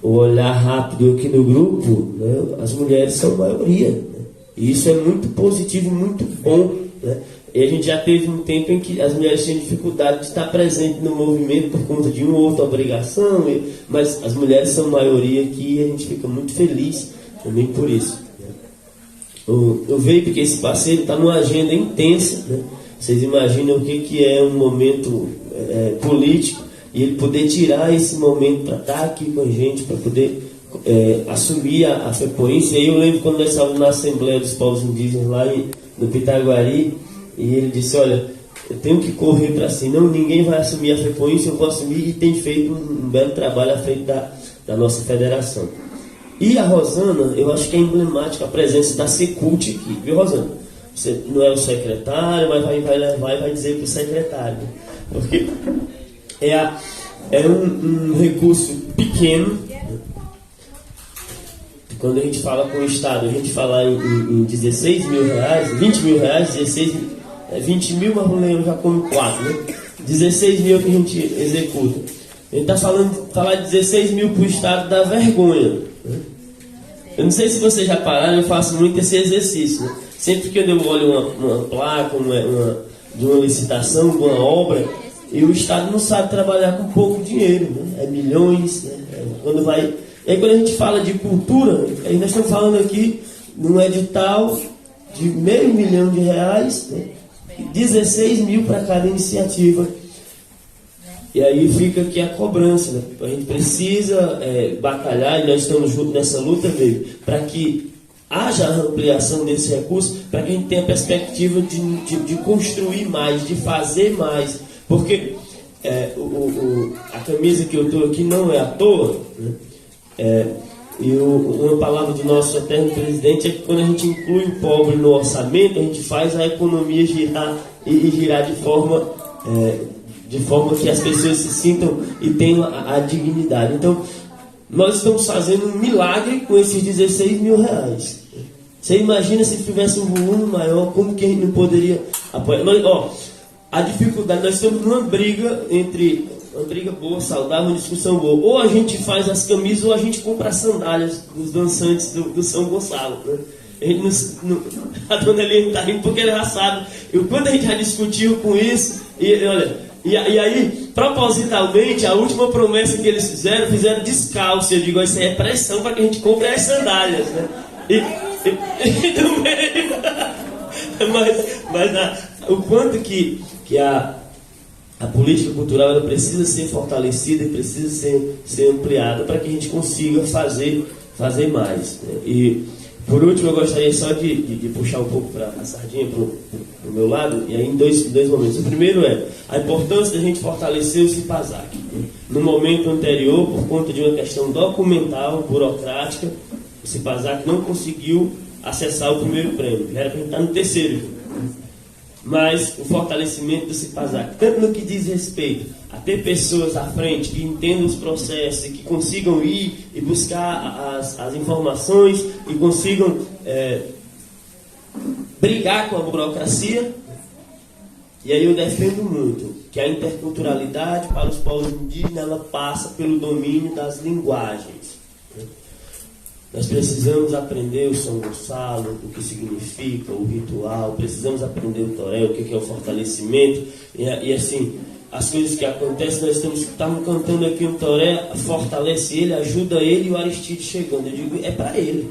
o olhar rápido aqui no grupo, né, as mulheres são a maioria, né? E isso é muito positivo, muito bom, né? E a gente já teve um tempo em que as mulheres tinham dificuldade de estar presente no movimento por conta de uma ou outra obrigação, mas as mulheres são a maioria aqui e a gente fica muito feliz também por isso, né? Eu vejo que esse parceiro está numa agenda intensa, né? Vocês imaginam o que é um momento político, e ele poder tirar esse momento para estar aqui com a gente, para poder assumir a frequência. E eu lembro quando nós estávamos na Assembleia dos Povos Indígenas lá no Pitaguari, e ele disse: olha, eu tenho que correr para cima, não, ninguém vai assumir a frequência, eu vou assumir, e tem feito um belo trabalho à frente da nossa federação. E a Rosana, eu acho que é emblemática a presença da Secult aqui, viu, Rosana? Você não é o secretário, mas vai levar e vai dizer para o secretário, porque é um recurso pequeno. Quando a gente fala com o Estado, a gente fala em 16 mil reais, 20 mil reais, 20 mil, mas eu já como 4, né? 16 mil que a gente executa. A gente está falar de 16 mil para o Estado dá vergonha, né? Eu não sei se vocês já pararam, eu faço muito esse exercício, né? Sempre que eu olho uma placa de uma licitação, de uma obra, e o Estado não sabe trabalhar com pouco dinheiro, né? É milhões, né? E aí quando a gente fala de cultura, aí nós estamos falando aqui num edital de R$500 milhão, né? 16 mil para cada iniciativa. E aí fica aqui a cobrança, né? A gente precisa batalhar, e nós estamos juntos nessa luta, para que haja a ampliação desse recurso, para que a gente tenha a perspectiva de construir mais, de fazer mais. Porque a camisa que eu estou aqui não é à toa, né? Uma palavra do nosso eterno presidente é que quando a gente inclui o pobre no orçamento, a gente faz a economia girar e girar de forma que as pessoas se sintam e tenham a dignidade. Então, nós estamos fazendo um milagre com esses 16 mil reais. Você imagina se tivesse um volume maior, como que a gente não poderia apoiar? A dificuldade, nós estamos numa briga uma briga boa, saudável, uma discussão boa. Ou a gente faz as camisas, ou a gente compra as sandálias dos dançantes do São Gonçalo, né? A dona Helena está rindo porque ela já sabe o quanto a gente já discutiu com isso. E aí, propositalmente, a última promessa que eles fizeram descalço. Eu digo: isso aí é pressão para que a gente compre as sandálias, né? Mas o quanto que a política cultural ela precisa ser fortalecida e precisa ser ampliada para que a gente consiga fazer mais, né? E por último eu gostaria só de puxar um pouco para a sardinha para o meu lado, e aí em dois momentos. O primeiro é a importância da gente fortalecer o CIPAZAC, né? No momento anterior, por conta de uma questão documental, burocrática, o CIPAZAC não conseguiu acessar o primeiro prêmio, era para a gente estar no terceiro. Mas o fortalecimento do CIPAZAC, tanto no que diz respeito a ter pessoas à frente que entendam os processos e que consigam ir e buscar as informações e consigam brigar com a burocracia. E aí eu defendo muito que a interculturalidade para os povos indígenas ela passa pelo domínio das linguagens. Nós precisamos aprender o São Gonçalo, o que significa o ritual, precisamos aprender o toré, o que é o fortalecimento, e assim, as coisas que acontecem, nós estamos cantando aqui um toré, fortalece ele, ajuda ele, e o Aristide chegando, eu digo, é para ele,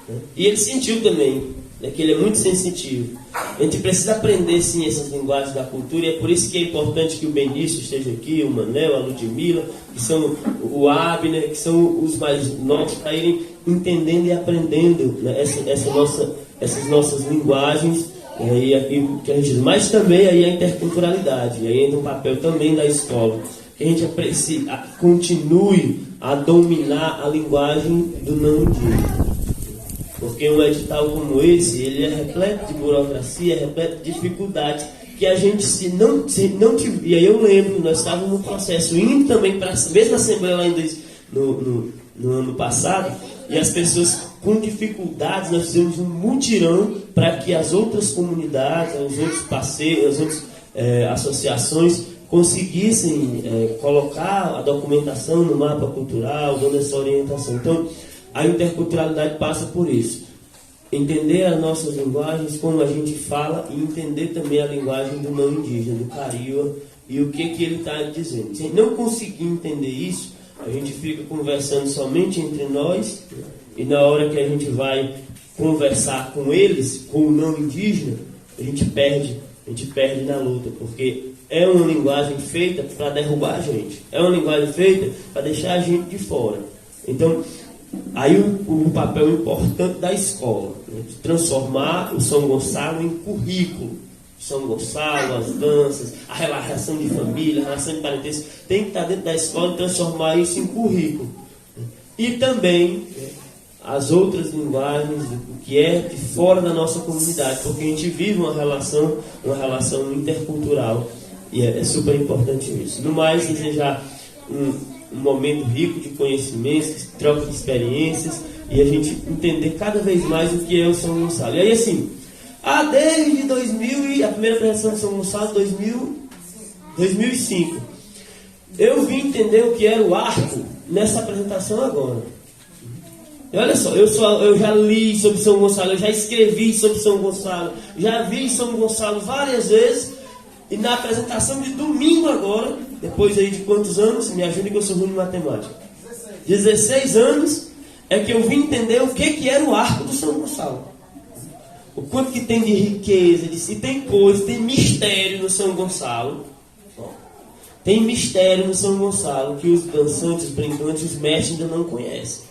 né? E ele sentiu também, né, que ele é muito sensitivo. A gente precisa aprender sim essas linguagens da cultura, e é por isso que é importante que o Benício esteja aqui, o Manel, a Ludmila, que são o Abner, que são os mais novos, para irem entendendo e aprendendo, né, essas nossas linguagens, que a gente, mas também aí a interculturalidade, e aí entra um papel também da escola, que a gente continue a dominar a linguagem do não indígena. Porque um edital como esse, ele é repleto de burocracia, é repleto de dificuldades, que a gente, se não e aí eu lembro, nós estávamos no processo, indo também para a mesma Assembleia lá no ano passado, e as pessoas com dificuldades, nós fizemos um mutirão para que as outras comunidades, os outros parceiros, as outras associações conseguissem colocar a documentação no mapa cultural, dando essa orientação. Então, a interculturalidade passa por isso. Entender as nossas linguagens, como a gente fala, e entender também a linguagem do não indígena, do Cariua, e o que ele está dizendo. Se a gente não conseguir entender isso, a gente fica conversando somente entre nós, e na hora que a gente vai conversar com eles, com o não indígena, a gente perde na luta, porque é uma linguagem feita para derrubar a gente, é uma linguagem feita para deixar a gente de fora. Então, aí o papel importante da escola, né, de transformar o São Gonçalo em currículo. São Gonçalo, as danças, a relação de família, a relação de parentesco, tem que estar dentro da escola e transformar isso em currículo. E também as outras linguagens, o que é de fora da nossa comunidade, porque a gente vive uma relação intercultural, e é super importante isso. No mais, desejar um momento rico de conhecimentos, troca de experiências, e a gente entender cada vez mais o que é o São Gonçalo. E aí, assim, desde 2000, e a primeira apresentação de São Gonçalo, 2005. Eu vim entender o que era o arco nessa apresentação agora. E olha só, eu já li sobre São Gonçalo, eu já escrevi sobre São Gonçalo, já vi São Gonçalo várias vezes, e na apresentação de domingo agora, depois aí de quantos anos, me ajude que eu sou ruim de matemática, 16 anos, é que eu vim entender o que era o arco do São Gonçalo. O quanto que tem de riqueza, se tem coisa, tem mistério no São Gonçalo. Tem mistério no São Gonçalo que os dançantes, os brincantes, os mestres ainda não conhecem.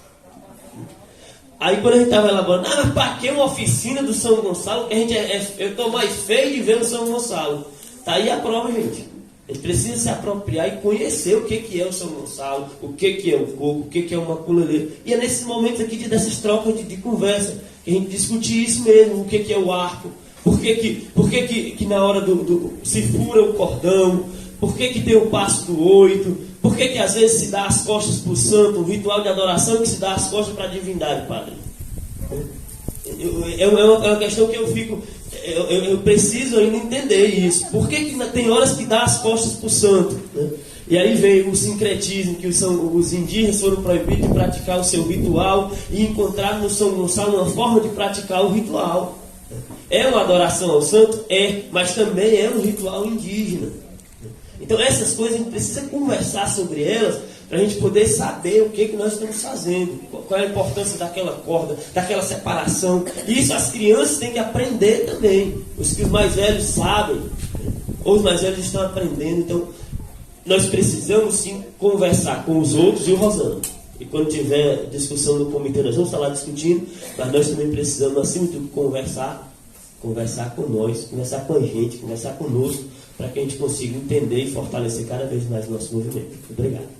Aí quando a gente estava elaborando, mas para que uma oficina do São Gonçalo? Que eu estou mais feio de ver o São Gonçalo. Tá aí a prova, gente. A gente precisa se apropriar e conhecer o que é o São Gonçalo, o que é o coco, o que é o maculelê. E é nesses momentos aqui dessas trocas de conversa que a gente discute isso mesmo, o que é o arco, por que na hora se fura o cordão, por que tem o passo do 8, por que às vezes se dá as costas para o santo, um ritual de adoração que se dá as costas para a divindade, padre. É uma questão que eu preciso ainda entender isso. Por que tem horas que dá as costas para o santo, né? E aí vem o sincretismo, que os indígenas foram proibidos de praticar o seu ritual e encontraram no São Gonçalo uma forma de praticar o ritual. É uma adoração ao santo? É, mas também é um ritual indígena. Então essas coisas a gente precisa conversar sobre elas para a gente poder saber o que nós estamos fazendo, qual é a importância daquela corda, daquela separação. E isso as crianças têm que aprender também. Os mais velhos sabem, ou os mais velhos estão aprendendo. Então nós precisamos sim conversar com os outros e o Rosana. E quando tiver discussão no comitê, nós vamos estar lá discutindo, mas nós também precisamos, acima de tudo, conversar com nós, conversar com a gente, conversar conosco, para que a gente consiga entender e fortalecer cada vez mais o nosso movimento. Obrigado.